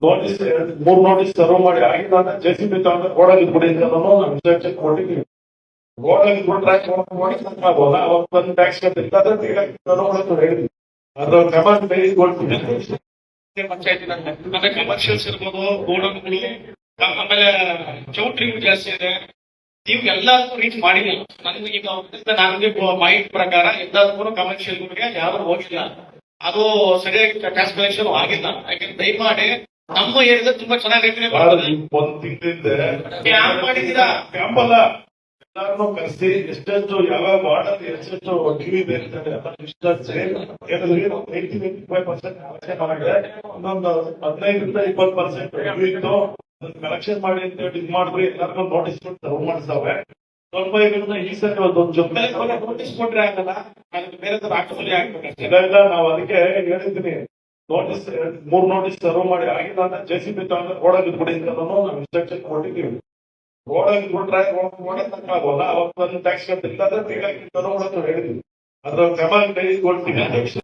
Notice 3 notice serve ಮಾಡಿ ಆಗಿಲ್ಲ JCB ತಗೊಂಡು ರೋಡಲ್ಲಿ ಬಿಡಿ ಅಂತ ನಾವು ಇನ್ಸ್ಟ್ರಕ್ಷನ್ ಕೊಟ್ಟಿದ್ದೀವಿ. ರೋಡಲ್ಲಿ ಬಿಟ್ರೆ ಮಾಡ್ಬೋದ ಅವಾಗ ಬಂದು ಟ್ಯಾಕ್ಸ್ ಕಟ್ಟಿಲ್ಲ ಹೇಳಿದ್ವಿ. ಅದ್ರ ಕ್ರಮ ತೆಗೆದುಕೊಳ್ತೀವಿ. ಪಂಚಾಯತಿ ಕಮರ್ಷಿಯಲ್ಸ್ ಇರ್ಬೋದು, ಗೋಡನ್ಗಳು, ಆಮೇಲೆ ಚೌಟ್ರಿಗಳು ಜಾಸ್ತಿ ಇದೆ. ನೀವು ಎಲ್ಲಾದ್ರೂ ರೀಚ್ ಮಾಡಿಲ್ಲ. ನನಗೆ ಈಗ ನನಗೆ ಮಾಹಿತಿ ಪ್ರಕಾರ ಎಲ್ಲಾದ್ರೂ ಕಮರ್ಷಿಯಲ್ಗಳಿಗೆ ಯಾರು ಹೋಗಿಲ್ಲ. ಅದು ಸರಿಯಾಗಿ ಟ್ಯಾಕ್ಸ್ ಕಲೆಕ್ಷನ್ ಆಗಿಲ್ಲ. ಯಾಕಂದ್ರೆ ದಯಮಾಡಿ ನಮ್ಮ ಏರಿಯಾದ ತುಂಬಾ ಚೆನ್ನಾಗಿ ಒಂದ್ ತಿಂಗಳಿಂದ ಕ್ಯಾಂಪ್ ಮಾಡಿದ್ದೀರಾ? ಕ್ಯಾಂಪ್ ಅಲ್ಲ, ಎಲ್ಲಾರನ್ನೂ ಕರೆಸಿ ಎಷ್ಟೆಷ್ಟು ಯಾವ ವಾರ್ಡಲ್ಲಿ ಎಷ್ಟೆಷ್ಟು ಡ್ಯೂ ಇದೆ ಅಂತೇಳಿ ಇನ್ನೊಂದು 15-20% ಡ್ಯೂ ಇತ್ತು, ಕಲೆಕ್ಷನ್ ಮಾಡಿ ಅಂತ ಹೇಳಿ ಇದು ಮಾಡಿದ್ರಿ. ಎಲ್ಲರಿಗೂ ನೋಟಿಸ್ ಕೊಟ್ಟು ಸರ್ವ್ ಮಾಡಿಸ್ತಾವೆ. ಸ್ವಲ್ಪ ಇದನ್ನ ಈ ಸರಿ ಒಂದೊಂದು ಜೊತೆ ನೋಟಿಸ್ ಕೊಟ್ರೆ ಆಗಲ್ಲ, ಬೇರೆ ಹಾಕಿ ಆಗ್ಬೇಕಷ್ಟೇ. ಇಲ್ಲ ನಾವು ಅದಕ್ಕೆ ಹೇಳಿದ್ದೀನಿ. ನೋಟಿಸ್ 3 ನೋಟಿಸ್ ಸರ್ವ್ ಮಾಡಿ ಆಗಿಲ್ಲ ಜೆಸಿಬಿ ತಗೊಂಡು ರೋಡಲ್ಲಿ ಬಿಡಿ ಅಂತ ನಾವು ಇನ್ಸ್ಟ್ರಕ್ಷನ್ ಕೊಟ್ಟಿದ್ದೀವಿ. ರೋಡಲ್ಲಿ ಬಿಟ್ರೆ ರೋಡ್ ಅವಾಗ ಬಂದು ಟ್ಯಾಕ್ಸ್ ಕಟ್ಟಿಲ್ಲ ಹೇಳಿದ್ವಿ. ಅದ್ರ ಕ್ರಮ ತೆಗೆದುಕೊಳ್ತೀವಿ.